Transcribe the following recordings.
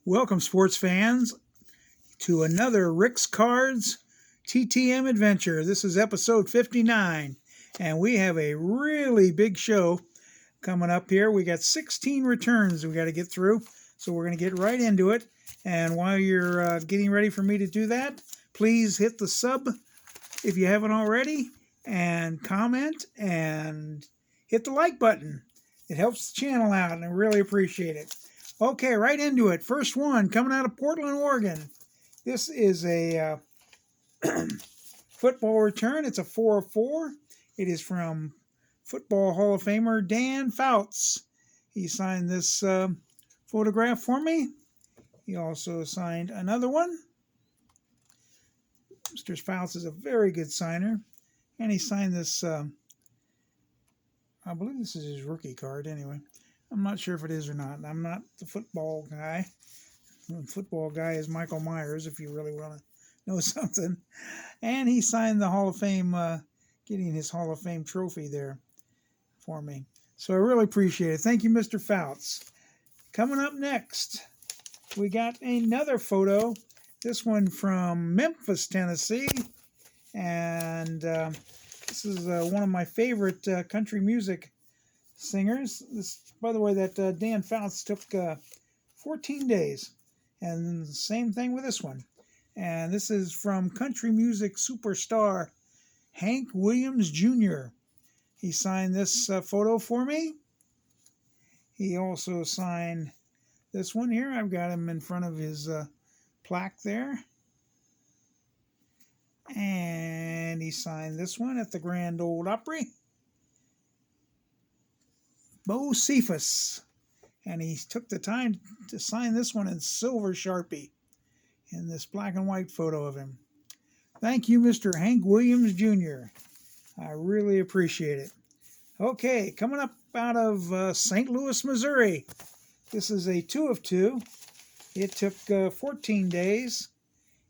Welcome, sports fans, to another Rick's Cards TTM adventure. This is episode 59, and we have a really big show coming up here. We got 16 returns we got to get through, so we're going to get right into it. And while you're getting ready for me to do that, please hit the sub if you haven't already, and comment, and hit the like button. It helps the channel out, and I really appreciate it. Okay, right into it. First one coming out of Portland, Oregon. This is a football return. It's a 4 of 4. It is from Football Hall of Famer Dan Fouts. He signed this photograph for me. He also signed another one. Mr. Fouts is a very good signer. And he signed this, I believe this is his rookie card anyway. I'm not sure if it is or not. I'm not the football guy. The football guy is Michael Myers, if you really want to know something. And he signed the Hall of Fame, getting his Hall of Fame trophy there for me. So I really appreciate it. Thank you, Mr. Fouts. Coming up next, we got another photo. This one from Memphis, Tennessee. And this is one of my favorite country music singers. This, by the way, that Dan Fouts took 14 days. And the same thing with this one. And this is from country music superstar Hank Williams Jr. He signed this photo for me. He also signed this one here. I've got him in front of his plaque there. And he signed this one at the Grand Ole Opry. Bo Cephas. And he took the time to sign this one in silver Sharpie in this black and white photo of him. Thank you, Mr. Hank Williams Jr. I really appreciate it. Okay, coming up out of St. Louis, Missouri. This is a 2 of 2. It took 14 days.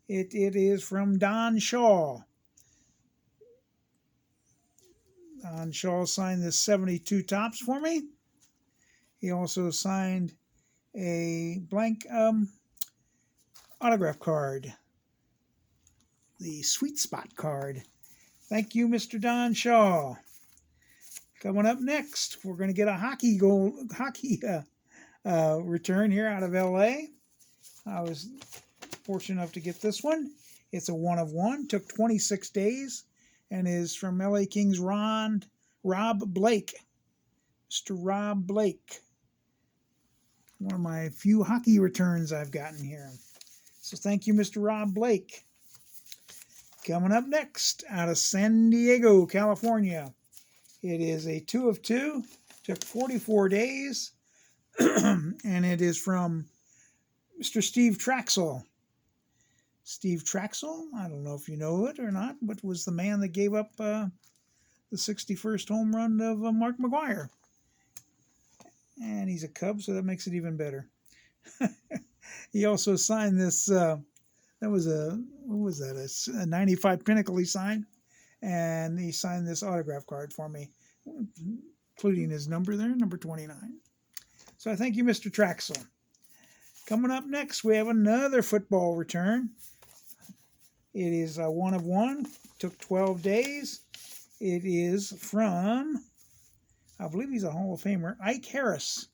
It is from Don Shaw. Don Shaw signed this 72 tops for me. He also signed a blank autograph card, the Sweet Spot card. Thank you, Mr. Don Shaw. Coming up next, we're going to get a hockey return here out of L.A. I was fortunate enough to get this one. It's a 1 of 1. Took 26 days and is from L.A. Kings Rob Blake. Mr. Rob Blake. One of my few hockey returns I've gotten here. So thank you, Mr. Rob Blake. Coming up next, out of San Diego, California. It is a 2 of 2. Took 44 days. And it is from Mr. Steve Traxel. Steve Traxel, I don't know if you know it or not, but was the man that gave up the 61st home run of Mark McGwire. And he's a Cub, so that makes it even better. He also signed this, that was a 95 Pinnacle he signed. And he signed this autograph card for me, including his number there, number 29. So I thank you, Mr. Traxel. Coming up next, we have another football return. It is a 1 of 1. Took 12 days. It is from, I believe he's a Hall of Famer, Ike Harris.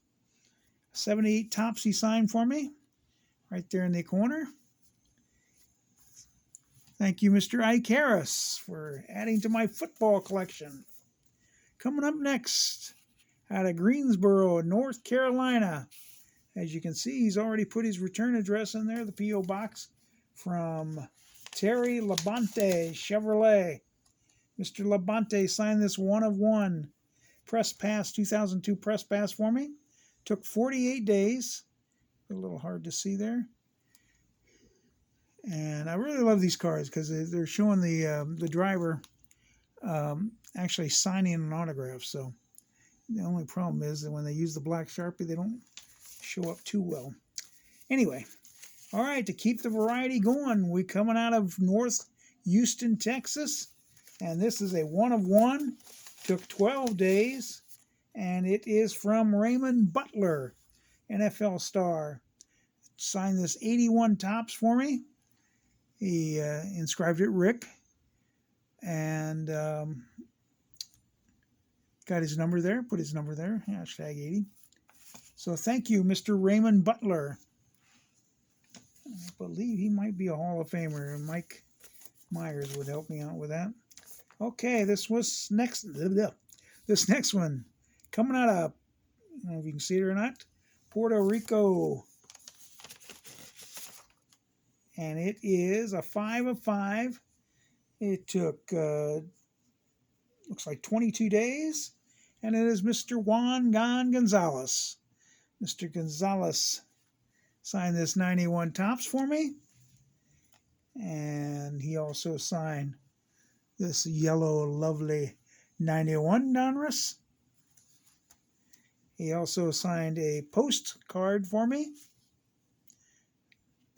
78 tops he signed for me, right there in the corner. Thank you, Mr. Ike Harris, for adding to my football collection. Coming up next, out of Greensboro, North Carolina. As you can see, he's already put his return address in there, the P.O. Box, from Terry Labonte Chevrolet. Mr. Labonte signed this 1 of 1 press pass, 2002 press pass for me. Took 48 days. A little hard to see there. And I really love these cards because they're showing the driver actually signing an autograph. So the only problem is that when they use the black Sharpie, they don't show up too well. Anyway, all right, to keep the variety going, we're coming out of North Houston, Texas. And this is a 1 of 1. Took 12 days. And it is from Raymond Butler, NFL star. signed this 81 tops for me. He inscribed it Rick, and got his number there, put his number there, hashtag 80. So thank you, Mr. Raymond Butler. I believe he might be a Hall of Famer, and Mike Myers would help me out with that. Okay, this next one coming out of, I don't know if you can see it or not, Puerto Rico. And it is a 5 of 5. It took, looks like 22 days. And it is Mr. Juan Gan Gonzalez. Mr. Gonzalez signed this 91 tops for me. And he also signed this yellow, lovely 91 Donruss. He also signed a postcard for me.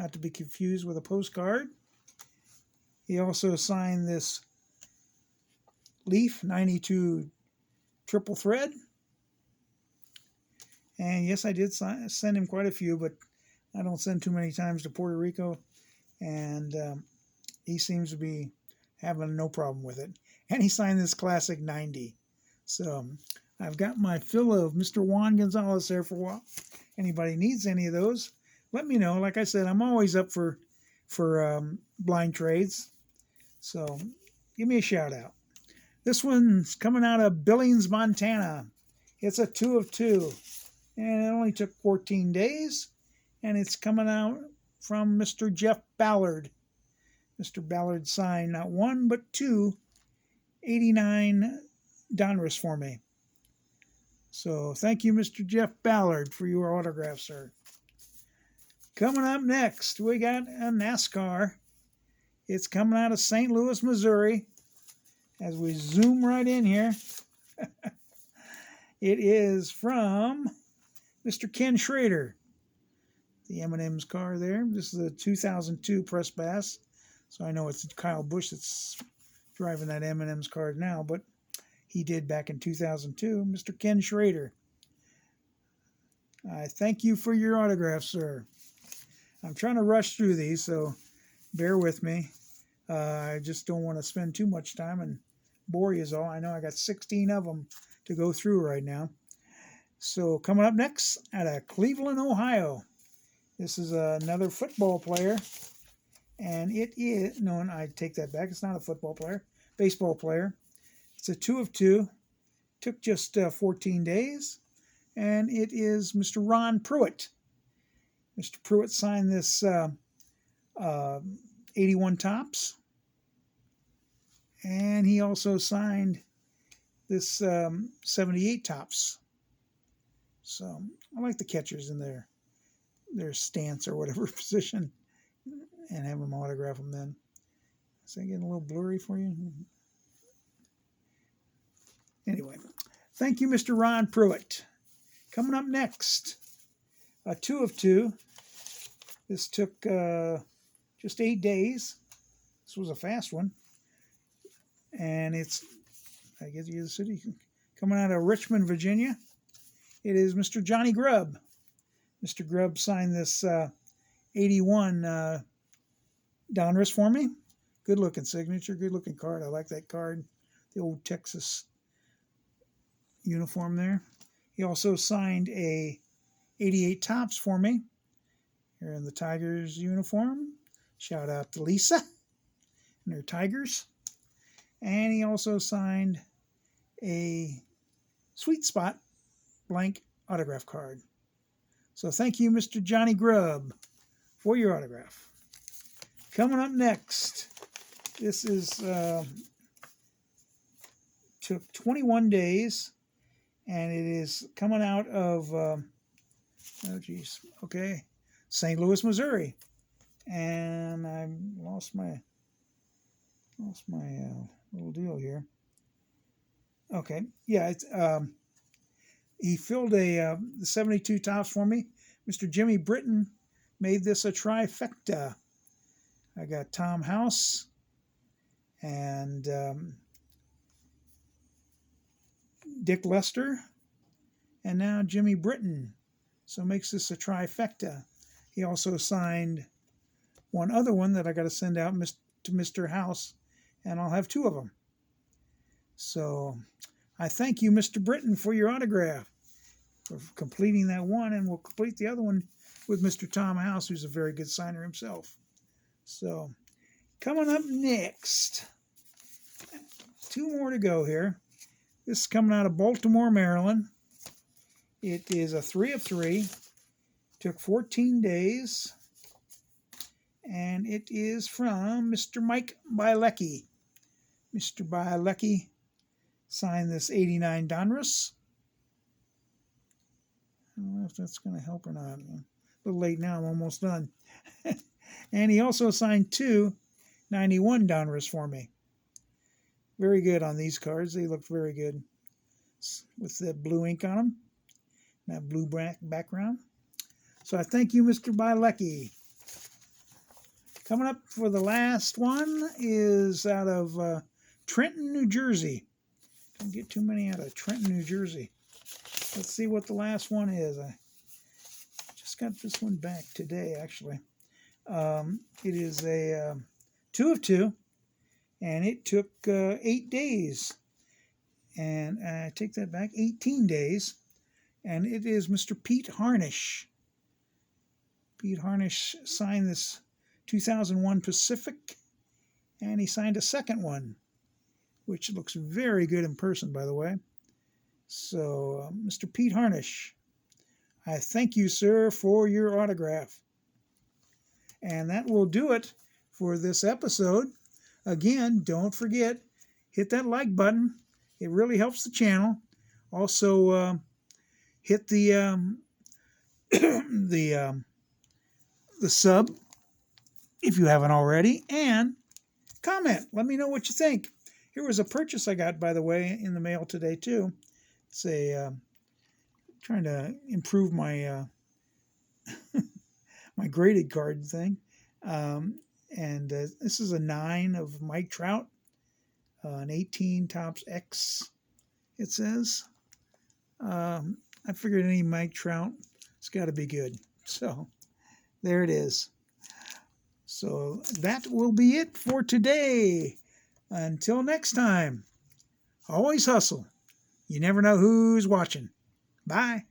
Not to be confused with a postcard. He also signed this Leaf 92 triple thread. And yes, I did send him quite a few, but I don't send too many times to Puerto Rico. And he seems to be having no problem with it. And he signed this classic 90. So I've got my fill of Mr. Juan Gonzalez there for a while. Anybody needs any of those, let me know. Like I said, I'm always up for blind trades. So give me a shout out. This one's coming out of Billings, Montana. It's a 2 of 2. And it only took 14 days. And it's coming out from Mr. Jeff Ballard. Mr. Ballard signed not one, but two 89 Donruss for me. So thank you, Mr. Jeff Ballard, for your autograph, sir. Coming up next, we got a NASCAR. It's coming out of St. Louis, Missouri. As we zoom right in here, it is from Mr. Ken Schrader. The M&M's car there. This is a 2002 press pass. So I know it's Kyle Busch that's driving that M&M's car now, but he did back in 2002. Mr. Ken Schrader. I thank you for your autograph, sir. I'm trying to rush through these, so bear with me. I just don't want to spend too much time and bore you all. I know I got 16 of them to go through right now. So coming up next, out of Cleveland, Ohio. This is another football player. And it is, no, I take that back. It's not a football player, baseball player. It's a 2 of 2. Took just 14 days. And it is Mr. Ron Pruitt. Mr. Pruitt signed this 81 tops. And he also signed this 78 tops. So I like the catchers in their stance or whatever position, and have them autograph them then. Is that getting a little blurry for you? Anyway, thank you, Mr. Ron Pruitt. Coming up next, a 2 of 2. This took just 8 days. This was a fast one. And it's, I guess the city, coming out of Richmond, Virginia. It is Mr. Johnny Grubb. Mr. Grubb signed this 81 Donruss for me. Good looking signature, good looking card. I like that card. The old Texas uniform there. He also signed a 88 tops for me. Here in the Tigers uniform. Shout out to Lisa and her Tigers. And he also signed a Sweet Spot blank autograph card. So thank you, Mr. Johnny Grubb, for your autograph. Coming up next, this is took 21 days, and it is coming out of St. Louis, Missouri. And I lost my little deal here. Okay, yeah, it's he filled the 72 tops for me. Mr. Jimmy Britton made this a trifecta. I got Tom House and Dick Lester, and now Jimmy Britton. So makes this a trifecta. He also signed one other one that I got to send out to Mr. House, and I'll have 2 of them. So I thank you, Mr. Britton, for your autograph, for completing that one, and we'll complete the other one with Mr. Tom House, who's a very good signer himself. So coming up next, 2 more to go here. This is coming out of Baltimore, Maryland. It is a 3 of 3. Took 14 days. And it is from Mr. Mike Bielecki. Mr. Bielecki signed this 89 Donruss. I don't know if that's going to help or not. A little late now, I'm almost done. And he also signed 2 91 Donruss for me. Very good on these cards. They look very good with the blue ink on them. That blue background. So I thank you, Mr. Bielecki. Coming up for the last one is out of Trenton, New Jersey. Don't get too many out of Trenton, New Jersey. Let's see what the last one is. I just got this one back today, actually. It is a 2 of 2, and it took 8 days. And I take that back, 18 days. And it is Mr. Pete Harnish. Pete Harnish signed this 2001 Pacific, and he signed a second one, which looks very good in person, by the way. So, Mr. Pete Harnish, I thank you, sir, for your autograph. And that will do it for this episode. Again, don't forget, hit that like button. It really helps the channel. Also, hit the sub if you haven't already, and comment. Let me know what you think. Here was a purchase I got, by the way, in the mail today too. It's a trying to improve my my graded card thing, and this is a 9 of Mike Trout, an 18 Topps X. It says. I figured any Mike Trout, it's got to be good. So there it is. So that will be it for today. Until next time, always hustle. You never know who's watching. Bye.